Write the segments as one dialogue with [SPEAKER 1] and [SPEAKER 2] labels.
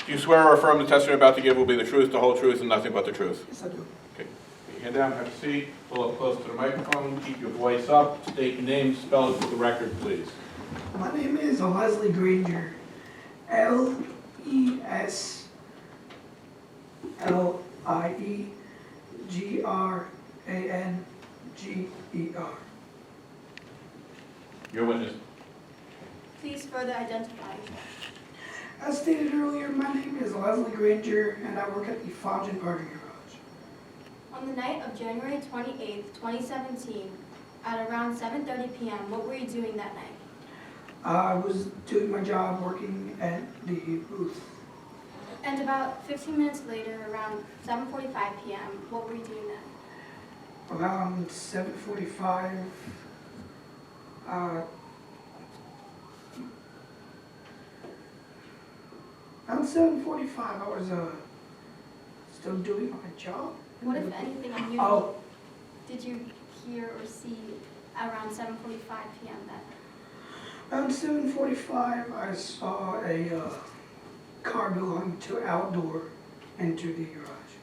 [SPEAKER 1] Do you swear or affirm the testimony you're about to give will be the truth, the whole truth, and nothing but the truth?
[SPEAKER 2] Yes, I do.
[SPEAKER 1] Okay. Put your hand down, have a seat, pull up close to the microphone, keep your voice up, state your name, spell it for the record, please.
[SPEAKER 2] My name is Leslie Granger. Leslie-Granger.
[SPEAKER 1] Your witness.
[SPEAKER 3] Please further identify yourself.
[SPEAKER 2] As stated earlier, my name is Leslie Granger, and I work at the Fodgen Parking Garage.
[SPEAKER 3] On the night of January 28th, 2017, at around 7:30 p.m., what were you doing that night?
[SPEAKER 2] I was doing my job working at the booth.
[SPEAKER 3] And about 15 minutes later, around 7:45 p.m., what were you doing then?
[SPEAKER 2] Around 7:45, around 7:45, I was still doing my job.
[SPEAKER 3] What, if anything, unusual
[SPEAKER 2] Oh,
[SPEAKER 3] did you hear or see around 7:45 p.m. that night?
[SPEAKER 2] around 7:45, I saw a car belonging to Outdoor enter the garage.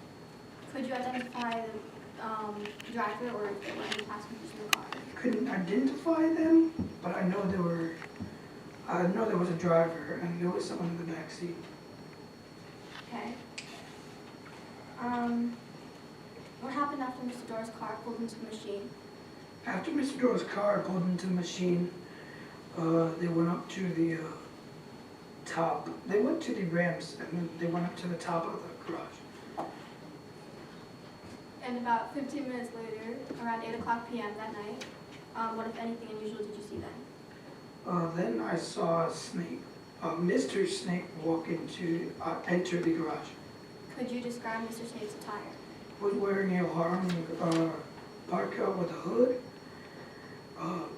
[SPEAKER 3] Could you identify the driver or if there were any passengers in the car?
[SPEAKER 2] Couldn't identify them, but I know there was a driver and there was someone in the back seat.
[SPEAKER 3] Okay. What happened after Mr. Doerr's car pulled into the machine?
[SPEAKER 2] After Mr. Doerr's car pulled into the machine, they went up to the top. They went to the ramps and then they went up to the top of the garage.
[SPEAKER 3] And about 15 minutes later, around 8 o'clock p.m. that night, what, if anything, unusual did you see then?
[SPEAKER 2] Then I saw Mr. Snake enter the garage.
[SPEAKER 3] Could you describe Mr. Snape's attire?
[SPEAKER 2] Was wearing a Harlem parka with a hood,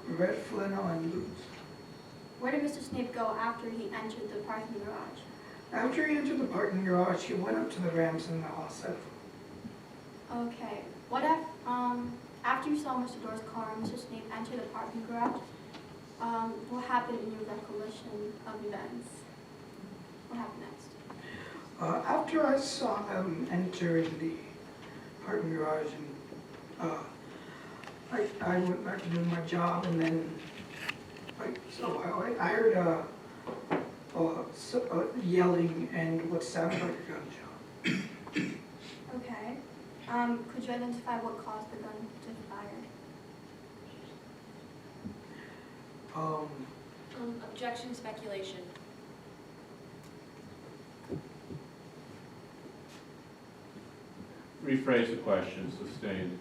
[SPEAKER 2] red flannel and boots.
[SPEAKER 3] Where did Mr. Snape go after he entered the parking garage?
[SPEAKER 2] After he entered the parking garage, he went up to the ramps and all set.
[SPEAKER 3] Okay. What if, after you saw Mr. Doerr's car and Mr. Snape enter the parking garage, what happened in your recollection of events? What happened next?
[SPEAKER 2] After I saw them enter the parking garage, and I went back to doing my job, and then I heard yelling and what sounded like a gunshot.
[SPEAKER 3] Okay. Could you identify what caused the gun to fire?
[SPEAKER 4] Objection, speculation.
[SPEAKER 1] Rephrase the question, sustained.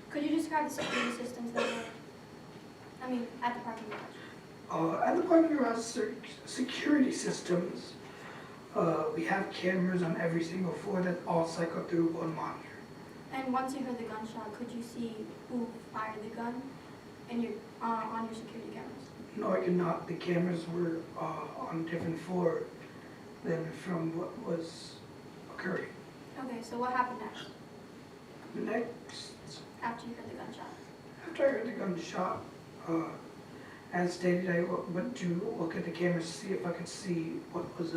[SPEAKER 3] Could you describe the security systems that were, at the parking garage?
[SPEAKER 2] At the parking garage security systems, we have cameras on every single floor that all cycle through one monitor.
[SPEAKER 3] And once you heard the gunshot, could you see who fired the gun on your security cameras?
[SPEAKER 2] No, I could not. The cameras were on a different floor than from what was occurring.
[SPEAKER 3] Okay, so what happened next
[SPEAKER 2] Next,
[SPEAKER 3] after you heard the gunshot?
[SPEAKER 2] after I heard the gunshot, as stated, I went to look at the cameras to see if I could see what was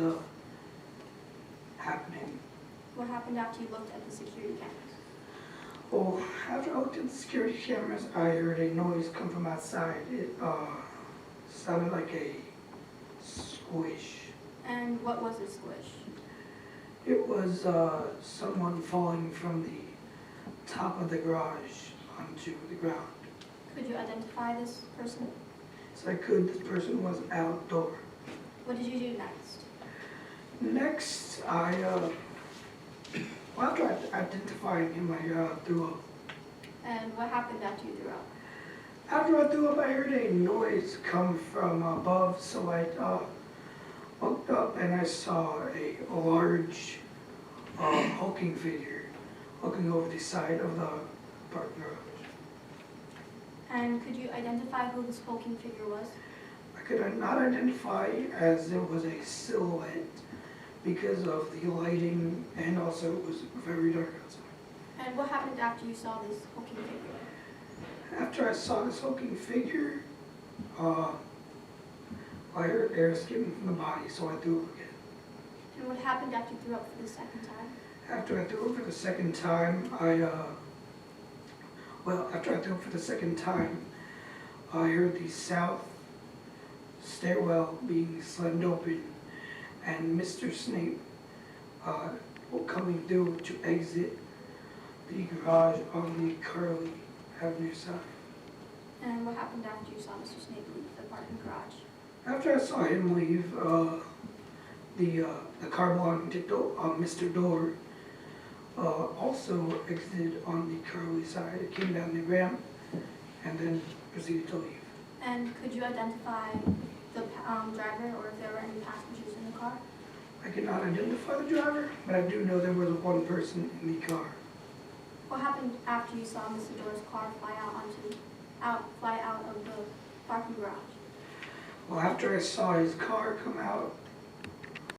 [SPEAKER 2] happening.
[SPEAKER 3] What happened after you looked at the security cameras?
[SPEAKER 2] Well, after I looked at the security cameras, I heard a noise come from outside. It sounded like a squish.
[SPEAKER 3] And what was the squish?
[SPEAKER 2] It was someone falling from the top of the garage onto the ground.
[SPEAKER 3] Could you identify this person?
[SPEAKER 2] So I could. This person was Outdoor.
[SPEAKER 3] What did you do next?
[SPEAKER 2] Next, after identifying him, I threw up.
[SPEAKER 3] And what happened after you threw up?
[SPEAKER 2] After I threw up, I heard a noise come from above, so I looked up and I saw a large hulking figure looking over the side of the parking garage.
[SPEAKER 3] And could you identify who this hulking figure was?
[SPEAKER 2] I could not identify as it was a silhouette because of the lighting and also it was very dark outside.
[SPEAKER 3] And what happened after you saw this hulking figure?
[SPEAKER 2] After I saw this hulking figure, I heard air escaping from the body, so I threw up again.
[SPEAKER 3] And what happened after you threw up for the second time?
[SPEAKER 2] After I threw up for the second time, I heard the south stairwell being slammed open and Mr. Snape coming through to exit the garage on the Curly Avenue side.
[SPEAKER 3] And what happened after you saw Mr. Snape leave the parking garage?
[SPEAKER 2] After I saw him leave, the car belonging to Mr. Dorr also exited on the Curly side. It came down the ramp and then proceeded to leave.
[SPEAKER 3] And could you identify the driver or if there were any passengers in the car?
[SPEAKER 2] I cannot identify the driver, but I do know there was one person in the car.
[SPEAKER 3] What happened after you saw Mr. Dorr's car fly out of the parking garage?
[SPEAKER 2] Well, after I saw his car come out,